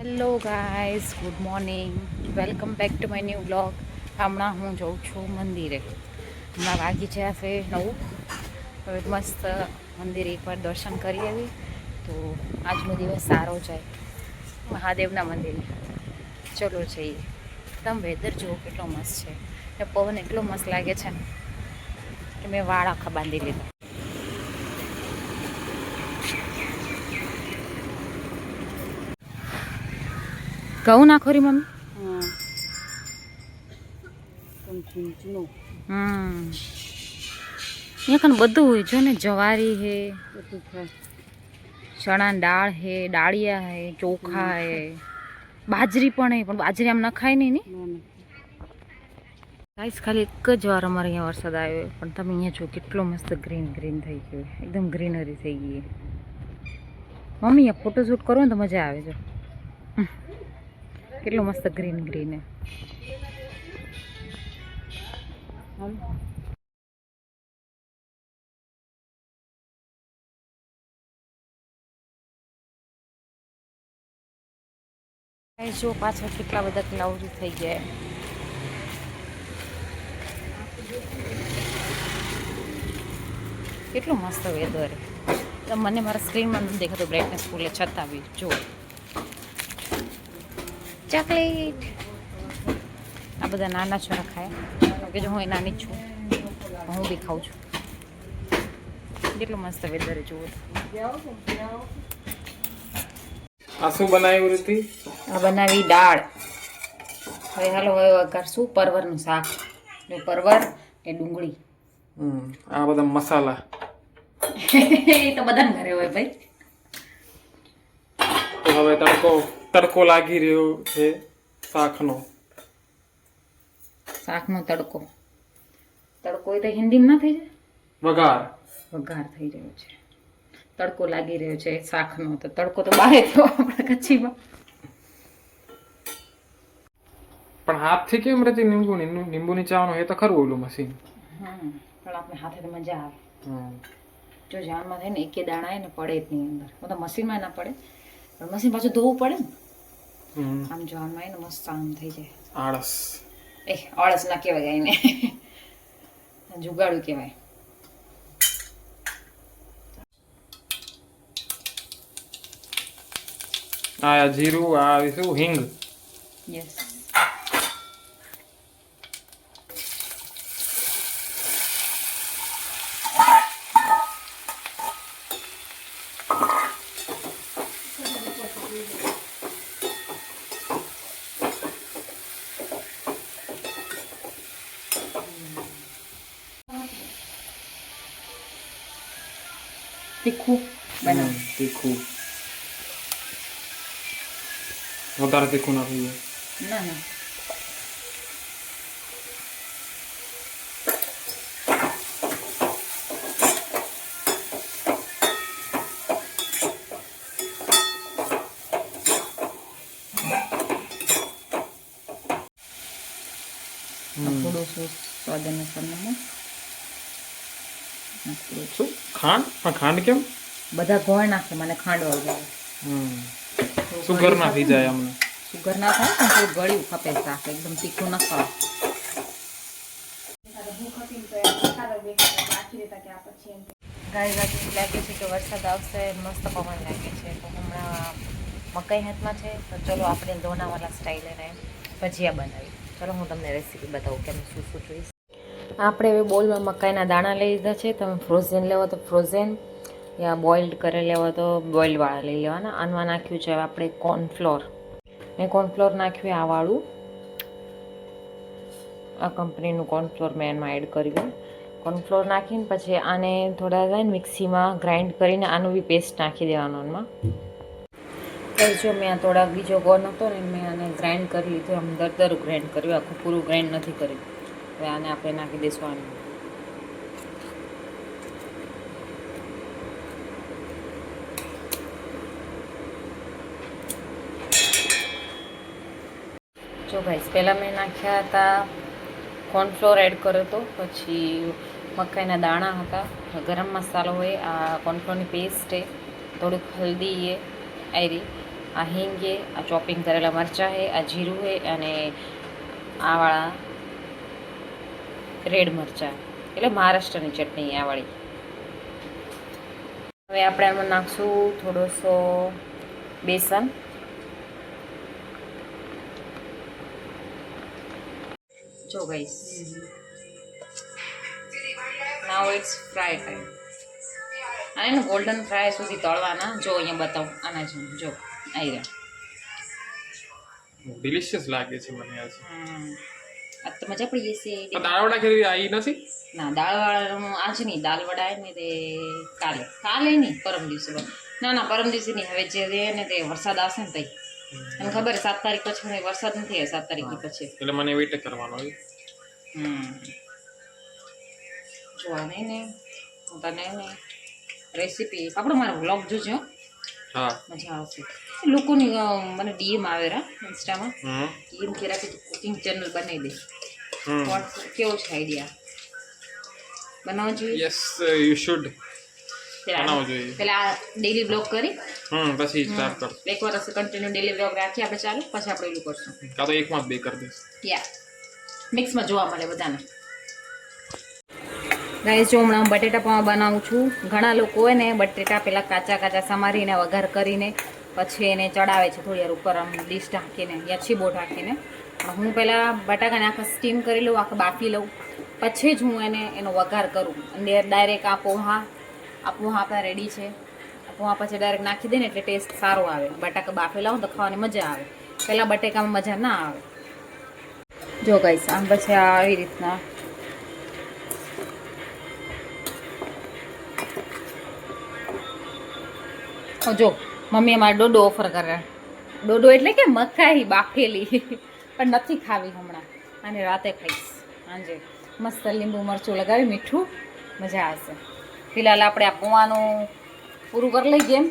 Hello guys, good morning, welcome back to my new blog. હમણાં હું જઉં છું મંદિરે. હમણાં વાગી ગયા છે 9. હવે મસ્ત મંદિરે એકવાર દર્શન કરી આવી તો આજનો દિવસ સારો જાય મહાદેવના મંદિરે. ચલો જઈએ. તમે વેધર જુઓ કેટલો મસ્ત છે ને પવન એટલો મસ્ત લાગે છે ને કે મેં વાળ આખા બાંધી લીધા. ઘઉં નાખો રી મમ્મી. અહીંયા કણ બધું હોય જો ને, જવારી હે, ચણા દાળ હે, દાળિયા હે, ચોખા હે, બાજરી પણ હે, પણ બાજરી આમ નખાય નહીં ને ગાઈસ. ખાલી એક જ વાર અમારે અહીંયા વરસાદ આવ્યો પણ તમે અહીંયા જો કેટલો મસ્ત ગ્રીન ગ્રીન થઈ ગયો, એકદમ ગ્રીનરી થઈ ગઈ. મમ્મી અહીંયા ફોટોશૂટ કરો ને તો મજા આવે છે. કેટલું મસ્ત ગ્રીન ગ્રીન હે. જો પાછળ કેટલા બધા ક્લાઉડ થઈ ગયા. કેટલું મસ્ત વેધર હે. મને મારા સ્ક્રીનમાં નથી દેખાતું બ્રાઇટનેસ ફૂલે, છતાં બી જો ચોકલેટ. આ બધા નાના છોરા ખાયા કે જો હું એ નાની જ છું, હું બી ખાઉં છું. કેટલું મસ્ત વેધર જુઓ. આ શું બનાવ્યું હતી? આ બનાવી દાળ. હવે હાલો હવે કરશું પરવરનું શાક. પરવર ને ડુંગળી. આ બધા મસાલા એ તો બધાને ઘરે હોય ભાઈ. તો હવે તડકો લાગી રહ્યો છે શાકનો. શાકનો તડકો એ તો હિન્દીમાં ના થઈ જાય, વઘાર થઈ રહ્યો છે. તડકો લાગી રહ્યો છે શાકનો. તો તડકો તો બહાર થયો આપણે કચ્છીમાં. પણ હાથથી કેમ રહેતી લીંબુ નીચાવાનું એ તો ખરું ઓલું મશીન. પણ આપણે હાથે તો મજા આવે. જો જાનમાં થાય ને એકે દાણા ને પડે જ નહીં અંદર. તો મશીનમાં ના પડે પણ મશીન પાછું ધોવું પડે ને. આમ જાનમાં ને મસ્ત આમ થઈ જાય. આળસ ના કહેવાય એને, જુગાડું કહેવાય. આ જીરું, આ શું હિંગ. યસ. તીખું બનાવ. તીખું વધારે તીખું ના જોઈએ. ના થોડું સ્વાદ અનુસાર શું ખાંડ? પણ ખાંડ કેમ? બધા ગોળ નાખે, મને ખાંડ વાળું. સુગર ના થઈ જાય અમને. સુગર ના થાય પણ થોડું ગળ્યું ખપે શાક, એકદમ તીખું ન ખાવ. ગાય લાગે છે કે વરસાદ આવશે, મસ્ત પવન લાગે છે. તો હમણાં મકાઈ હાથમાં છે તો ચલો આપણે લોનાવાલા સ્ટાઇલ એને ભજીયા બનાવી. ચલો હું તમને રેસીપી બતાવું કે અમે શું શું જોઈશ. આપણે હવે બોલમાં મકાઈના દાણા લઈ લીધા છે. તમે ફ્રોઝન લેવો તો ફ્રોઝન, યા બોઇલ્ડ કરે લેવો તો બોઇલ્ડવાળા લઈ લેવાના. આનમાં નાખ્યું છે હવે આપણે કોર્નફ્લોર. મેં કોર્નફ્લોર નાખ્યું આ વાળું, આ કંપનીનું કોર્નફ્લોર મેં એમાં એડ કર્યું. કોર્નફ્લોર નાખીને પછી આને થોડા મિક્સીમાં ગ્રાઇન્ડ કરીને આનું બી પેસ્ટ નાખી દેવાનું એમાં. જો મેં થોડાક બીજો કોર્ન હતો ને મેં આને ગ્રાઇન્ડ કરી લીધું. આમ દરદરું ગ્રાઇન્ડ કર્યું, આખું પૂરું ગ્રાઇન્ડ નથી કર્યું. હવે આને આપણે નાખી દઈશું આને. જો ભાઈ પહેલાં મેં નાખ્યા હતા કોર્નફ્લોર એડ કર્યો હતો, પછી મકાઈના દાણા હતા, ગરમ મસાલો હોય, આ કોર્નફ્લોરની પેસ્ટ છે, થોડુંક હલ્દી એ આયરી, આ હિંગ છે, આ ચોપિંગ કરેલા મરચાં છે, આ જીરું છે અને આ વાળા રેડ મરચાં એટલે મહારાષ્ટ્રની ચટણી આ વાળી. હવે આપણે આમાં નાખશું થોડોસો બેસન. જો guys now it's fry time. આને ગોલ્ડન ફ્રાય સુધી તળવાના. જો અહીંયા બતાવું આના જેમ જો આવી રહ્યા. ડિલિશિયસ લાગે છે મને આજ. આ તો મજા પડી જશે. દાળવડા કેવી આવી નથી? ના દાળવાળાનું આજ નહીં, દાળ વડા ને તે કાલે નહીં પરમ દિવસે. ના પરમ દિવસે નહીં. હવે જે રહે ને તે વરસાદ આવશે ને તઈ મને ખબર 7 તારીખ પછી વરસાદ નથી આવે. 7 તારીખ પછી એટલે મને વેઇટ કરવાનો હોય. જોવા નહીં ને હું તને ને રેસીપી આપણો મારો વ્લોગ જોજો. હા મજા આવશે. લોકોની મને ડીએમ આવેરા ઇન્સ્ટામાં. ડીએમ કેરા કે કુકિંગ ચેનલ બનાવી દે. કેવો છે આઈડિયા? બનાવવો જોઈએ. Yes you should. બનાવવો જોઈએ. પેલા ડેલી બ્લોગ કરી પછી સ્ટાર્ટ કર. એક વર્ષ કન્ટિન્યુ ડેલી બ્લોગ રાખીએ આપણે ચાલુ. પછી આપણે એવું કરશું. કાં તો એકમાં જ 2 કરી દઈશ. યા મિક્સમાં જોવા મળે બધાને. ગાઈસ જો હમણાં હું બટેટા પૌવા બનાવું છું. ઘણા લોકો હોય ને બટેટા પેલા કાચા સમારીને વઘાર કરીને પછી એને ચડાવે છે થોડી વાર ઉપર આમ ડીશ ઢાંકીને યા છીબો ઢાંકીને. હું પહેલાં બટાકાને આખા સ્ટીમ કરી લઉં, આખા બાફી લઉં, પછી જ હું એનો વઘાર કરું. અને ડાયરેક્ટ આ પોહા આપણા રેડી છે. આ પોહા પછી ડાયરેક્ટ નાખી દે ને એટલે ટેસ્ટ સારો આવે. બટાકા બાફેલા હોય તો ખાવાની મજા આવે. પહેલાં બટેકામાં મજા ના આવે. જો ગાઈસ આમ પછી આવી રીતના જો મમ્મીએ મારે ડોડો ઓફર કરે. ડોડો એટલે કે મકાઈ બાફેલી, પણ નથી ખાવી હમણાં. અને રાતે ખાઈશ સાંજે. મસ્ત લીંબુ મરચું લગાવી મીઠું મજા આવશે. ફિલહાલ આપણે આ પૌવાનું પૂરું કરી લઈએ. એમ